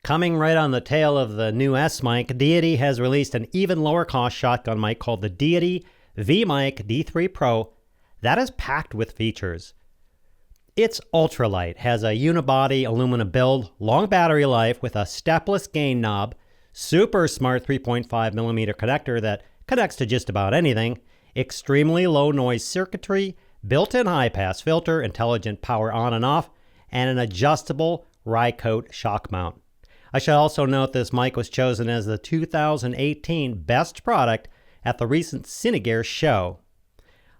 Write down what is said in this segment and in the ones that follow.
Coming right on the tail of the new S-Mic, Deity has released an even lower cost shotgun mic called the Deity V-Mic D3 Pro that is packed with features. It's ultralight, has a unibody aluminum build, long battery life with a stepless gain knob, super smart 3.5mm connector that connects to just about anything, extremely low noise circuitry, built-in high-pass filter, intelligent power on and off, and an adjustable Rycote shock mount. I should also note this mic was chosen as the 2018 best product at the recent Cinegear show.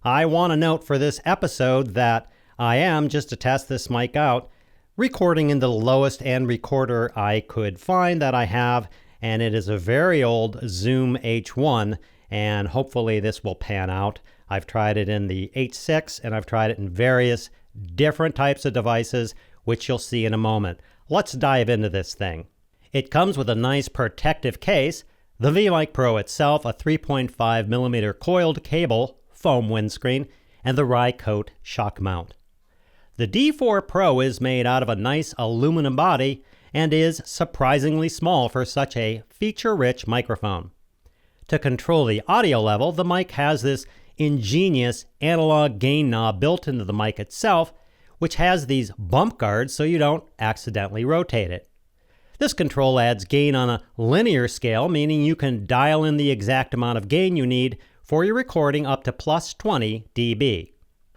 I want to note for this episode that I am, just to test this mic out, recording in the lowest end recorder I could find that I have, and it is a very old Zoom H1, and hopefully this will pan out. I've tried it in the H6, and I've tried it in various different types of devices, which you'll see in a moment. Let's dive into this thing. It comes with a nice protective case, the V-Mic Pro itself, a 3.5mm coiled cable, foam windscreen, and the Rycote shock mount. The D4 Pro is made out of a nice aluminum body and is surprisingly small for such a feature-rich microphone. To control the audio level, the mic has this ingenious analog gain knob built into the mic itself, which has these bump guards so you don't accidentally rotate it. This control adds gain on a linear scale, meaning you can dial in the exact amount of gain you need for your recording up to plus 20 dB.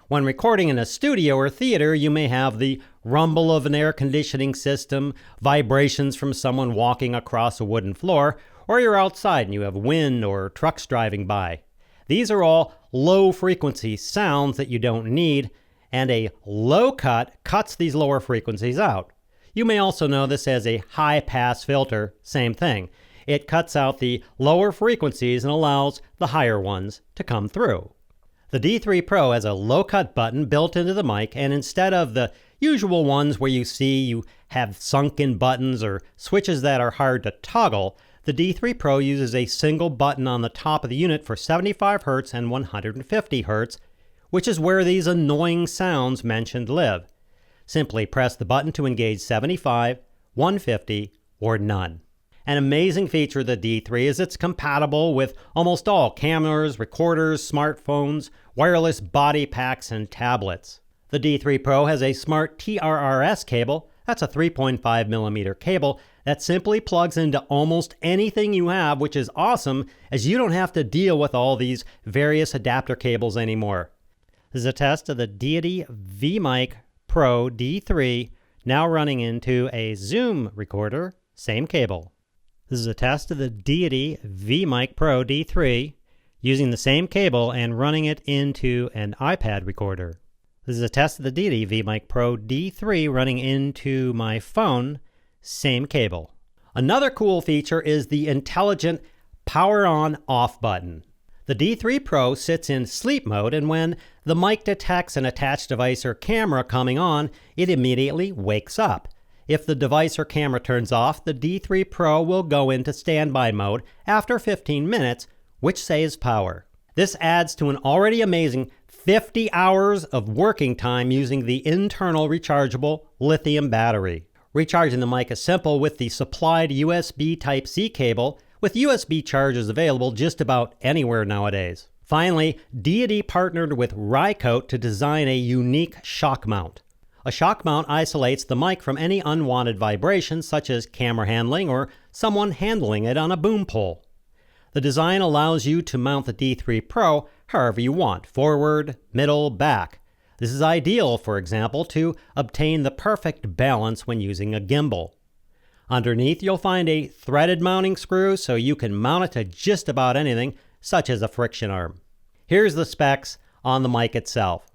When recording in a studio or theater, you may have the rumble of an air conditioning system, vibrations from someone walking across a wooden floor, or you're outside and you have wind or trucks driving by. These are all low-frequency sounds that you don't need, and a low cut cuts these lower frequencies out. You may also know this as a high-pass filter, same thing. It cuts out the lower frequencies and allows the higher ones to come through. The D3 Pro has a low-cut button built into the mic, and instead of the usual ones where you have sunken buttons or switches that are hard to toggle, the D3 Pro uses a single button on the top of the unit for 75 Hz and 150 Hz, which is where these annoying sounds mentioned live. Simply press the button to engage 75, 150, or none. An amazing feature of the D3 is it's compatible with almost all cameras, recorders, smartphones, wireless body packs, and tablets. The D3 Pro has a smart TRRS cable. That's a 3.5mm cable that simply plugs into almost anything you have, which is awesome as you don't have to deal with all these various adapter cables anymore. This is a test of the Deity V-Mic Pro D3, now running into a Zoom recorder, same cable. This is a test of the Deity V-Mic Pro D3 using the same cable and running it into an iPad recorder. This is a test of the Deity V-Mic Pro D3 running into my phone, same cable. Another cool feature is the intelligent power on/off button. The D3 Pro sits in sleep mode, and when the mic detects an attached device or camera coming on, it immediately wakes up. If the device or camera turns off, the D3 Pro will go into standby mode after 15 minutes, which saves power. This adds to an already amazing 50 hours of working time using the internal rechargeable lithium battery. Recharging the mic is simple with the supplied USB Type-C cable, with USB chargers available just about anywhere nowadays. Finally, Deity partnered with Rycote to design a unique shock mount. A shock mount isolates the mic from any unwanted vibrations such as camera handling or someone handling it on a boom pole. The design allows you to mount the D3 Pro however you want, forward, middle, back. This is ideal, for example, to obtain the perfect balance when using a gimbal. Underneath, you'll find a threaded mounting screw so you can mount it to just about anything, such as a friction arm. Here's the specs on the mic itself.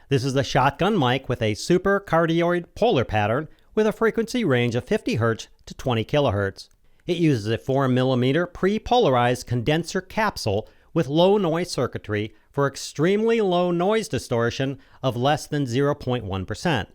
This is the shotgun mic with a super cardioid polar pattern with a frequency range of 50 Hz to 20 kHz. It uses a 4mm pre-polarized condenser capsule with low noise circuitry for extremely low noise distortion of less than 0.1%.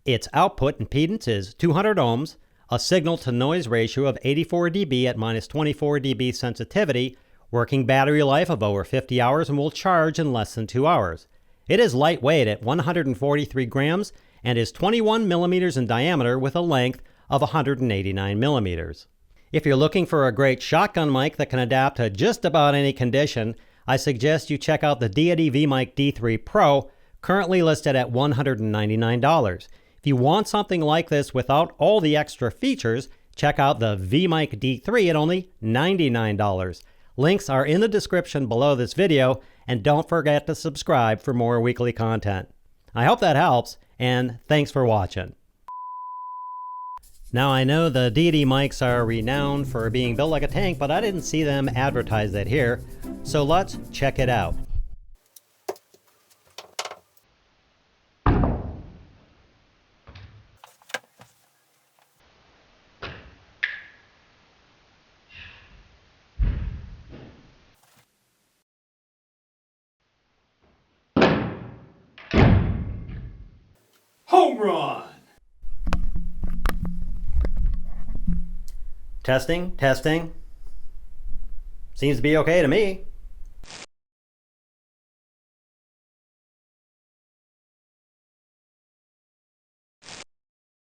Its output impedance is 200 ohms, a signal-to-noise ratio of 84 dB at minus 24 dB sensitivity, working battery life of over 50 hours, and will charge in less than 2 hours. It is lightweight at 143 grams and is 21 millimeters in diameter with a length of 189 millimeters. If you're looking for a great shotgun mic that can adapt to just about any condition, I suggest you check out the Deity VMic D3 Pro, currently listed at $199. If you want something like this without all the extra features, check out the VMic D3 at only $99. Links are in the description below this video, and don't forget to subscribe for more weekly content. I hope that helps, and thanks for watching. Now, I know the Deity mics are renowned for being built like a tank, but I didn't see them advertise that here, so let's check it out. Home run! Testing, testing. Seems to be okay to me.